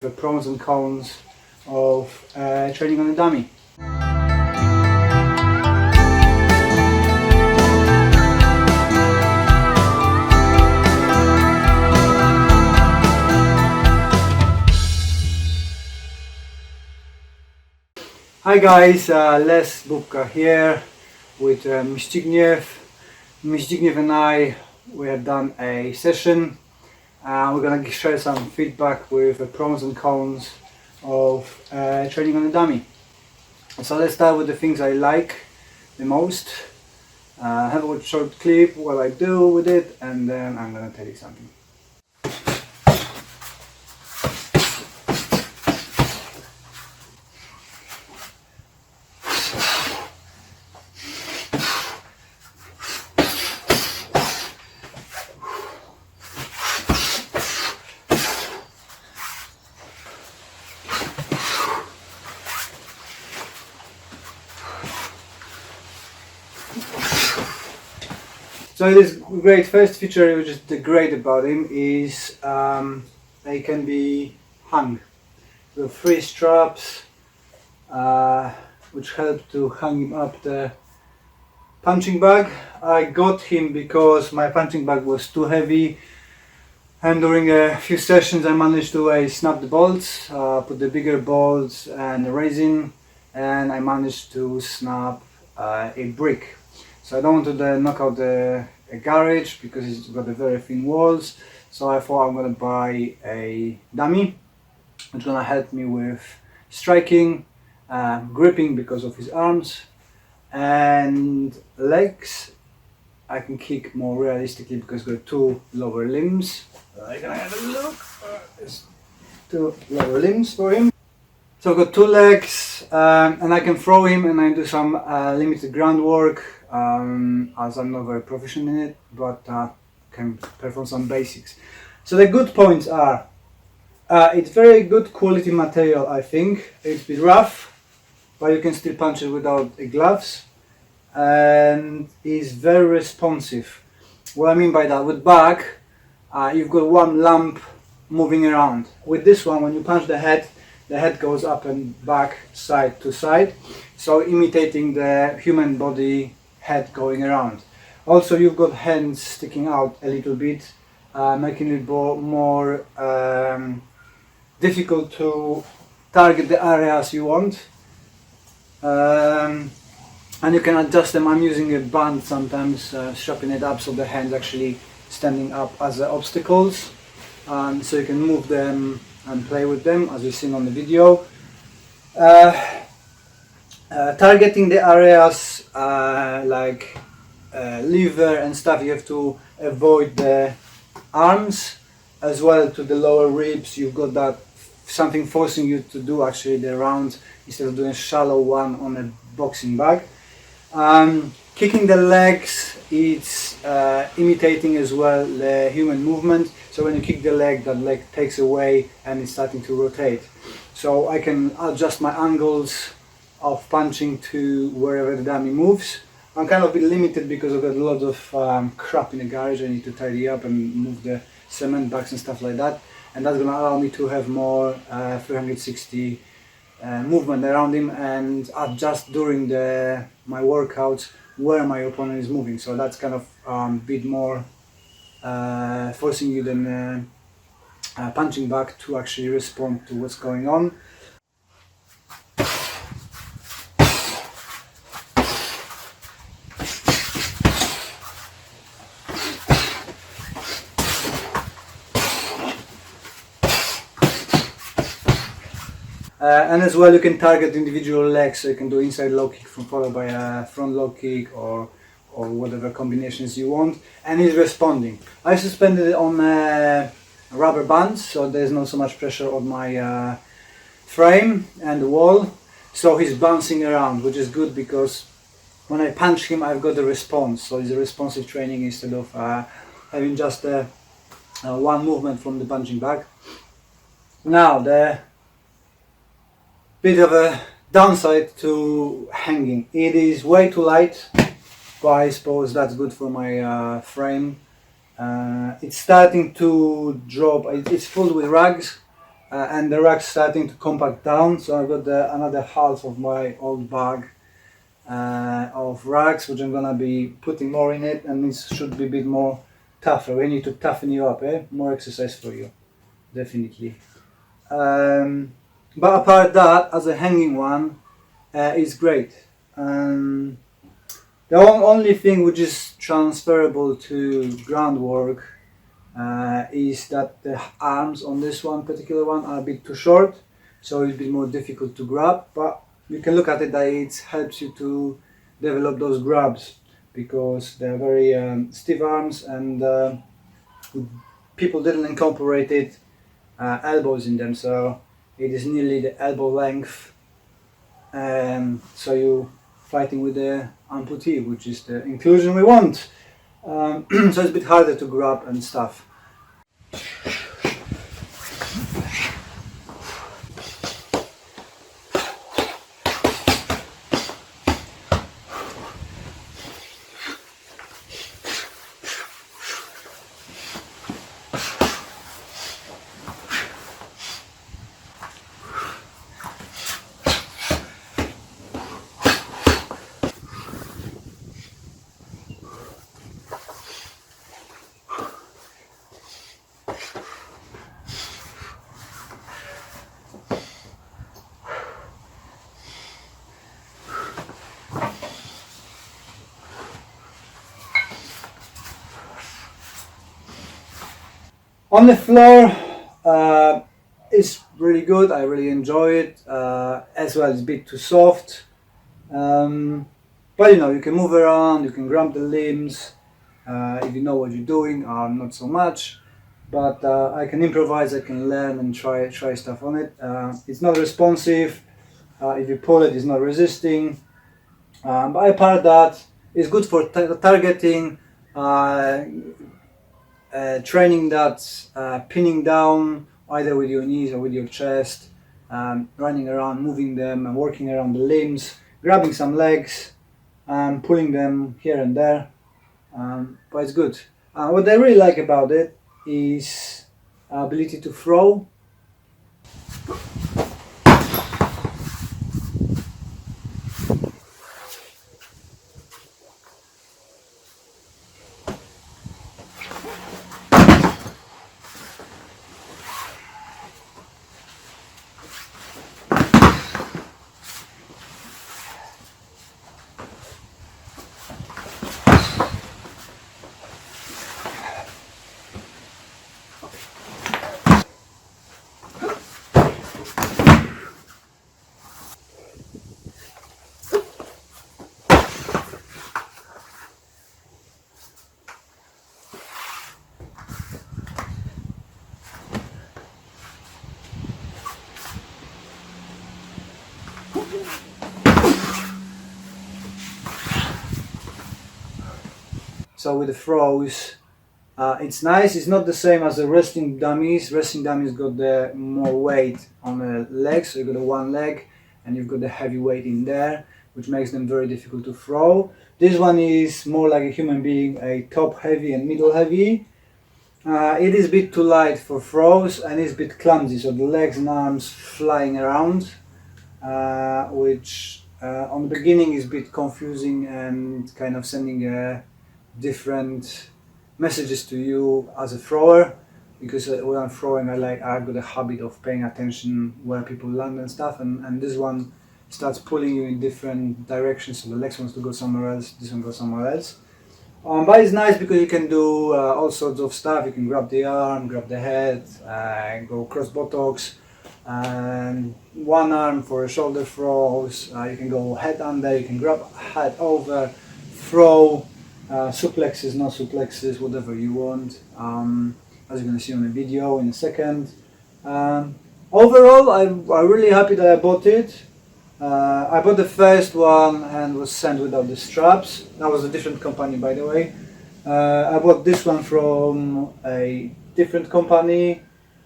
The pros and cons of training on a dummy. Hi guys, Les Bubka here with Mr. and we have done a session. We're gonna share some feedback with the pros and cons of training on a dummy. So let's start with the things I like the most. Have a short clip what I do with it, and then I'm gonna tell you something. So this great first feature, which is the great about him, is they can be hung. So 3 straps, which help to hang him up the punching bag. I got him because my punching bag was too heavy, and during a few sessions I managed to snap the bolts, put the bigger bolts and the resin, and I managed to snap a brick. So I don't want to knock out a garage because it's got a very thin walls. So I thought I'm gonna buy a dummy, which is gonna help me with striking, gripping because of his arms, and legs. I can kick more realistically because I've got 2 lower limbs. I'm gonna have a look. There's 2 lower limbs for him. So I've got 2 legs, and I can throw him and I do some limited groundwork, as I'm not very proficient in it, but can perform some basics. So the good points are, it's very good quality material, I think. It's a bit rough, but you can still punch it without gloves, and is very responsive. What I mean by that, with bag, you've got one lump moving around. With this one, when you punch the head goes up and back, side to side, so imitating the human body head going around. Also, you've got hands sticking out a little bit, making it more difficult to target the areas you want. And you can adjust them. I'm using a band sometimes, strapping it up so the hands actually standing up as obstacles, so you can move them and play with them as you've seen on the video. Targeting the areas like liver and stuff, you have to avoid the arms as well to the lower ribs. You've got that something forcing you to do actually the round instead of doing a shallow one on a boxing bag. Kicking the legs, it's imitating as well the human movement. So when you kick the leg, that leg takes away and it's starting to rotate. So I can adjust my angles of punching to wherever the dummy moves. I'm kind of a bit limited because I've got a lot of crap in the garage. I need to tidy up and move the cement bags and stuff like that. And that's going to allow me to have more 360 movement around him and adjust during my workouts where my opponent is moving. So that's kind of a bit more forcing you than punching back to actually respond to what's going on. And as well, you can target individual legs, so you can do inside low kick followed by a front low kick or whatever combinations you want, and he's responding. I suspended it on rubber bands, so there's not so much pressure on my frame and the wall, so he's bouncing around, which is good because when I punch him I've got the response, so it's a responsive training instead of having just one movement from the punching bag. Now the bit of a downside to hanging, it is way too light, but I suppose that's good for my frame. It's starting to drop, it's full with rags, and the rack's starting to compact down, so I've got another half of my old bag of racks, which I'm gonna be putting more in it, and this should be a bit more tougher. We need to toughen you up, more exercise for you, definitely. But apart that, as a hanging one, it's great. The only thing which is transferable to groundwork is that the arms on this one particular one are a bit too short, so it's a bit more difficult to grab, but you can look at it that it helps you to develop those grabs, because they're very stiff arms, and people didn't incorporate it elbows in them, so it is nearly the elbow length, so you fighting with the amputee, which is the inclusion we want. So it's a bit harder to grab and stuff. On the floor, it's really good. I really enjoy it. As well, it's a bit too soft. But you can move around, you can grab the limbs. If you know what you're doing, not so much. But I can improvise, I can learn and try stuff on it. It's not responsive. If you pull it, it's not resisting. But apart that, it's good for targeting. Training that pinning down either with your knees or with your chest, running around, moving them and working around the limbs, grabbing some legs and pulling them here and there, but it's good. What I really like about it is ability to throw. So with the throws, it's nice. It's not the same as the wrestling dummies. Wrestling dummies got the more weight on the legs, so you've got the one leg and you've got the heavy weight in there, which makes them very difficult to throw. This one is more like a human being, a top heavy and middle heavy. It is a bit too light for throws and it's a bit clumsy, so the legs and arms flying around, which on the beginning is a bit confusing and kind of sending different messages to you as a thrower, because when I'm throwing I've got a habit of paying attention where people land and stuff, and this one starts pulling you in different directions, so the next wants to go somewhere else, this one goes somewhere else. But it's nice because you can do all sorts of stuff. You can grab the arm, grab the head, go cross buttocks, and one arm for shoulder throws. You can go head under, you can grab head over, throw, suplexes, no suplexes, whatever you want, as you're going to see on the video in a second. Overall, I'm really happy that I bought it. I bought the first one and was sent without the straps. That was a different company, by the way. I bought this one from a different company.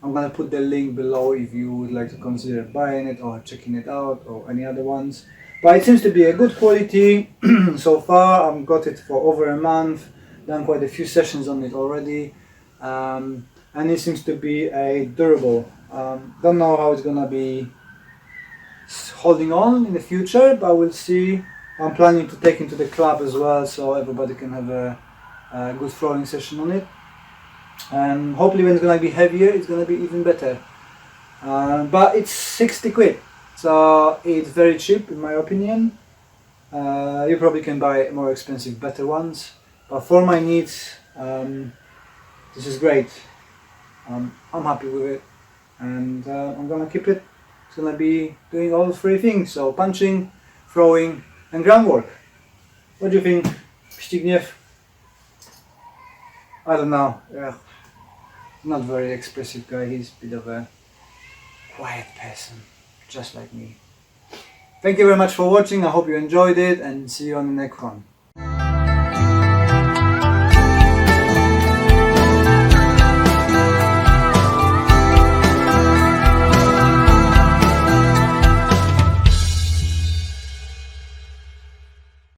I'm going to put the link below if you would like to consider buying it or checking it out, or any other ones. But it seems to be a good quality so far. I've got it for over a month, done quite a few sessions on it already, and it seems to be a durable Don't know how it's gonna be holding on in the future, but we'll see. I'm planning to take him to the club as well, so everybody can have a good throwing session on it. And hopefully when it's gonna be heavier, it's gonna be even better. But it's 60 quid, so it's very cheap in my opinion. You probably can buy more expensive, better ones, but for my needs, this is great. I'm happy with it, and I'm gonna keep it. It's gonna be doing all three things, so punching, throwing and groundwork. What do you think, Zbigniew? I don't know, not very expressive guy, he's a bit of a quiet person, just like me. Thank you very much for watching, I hope you enjoyed it, and see you on the next one.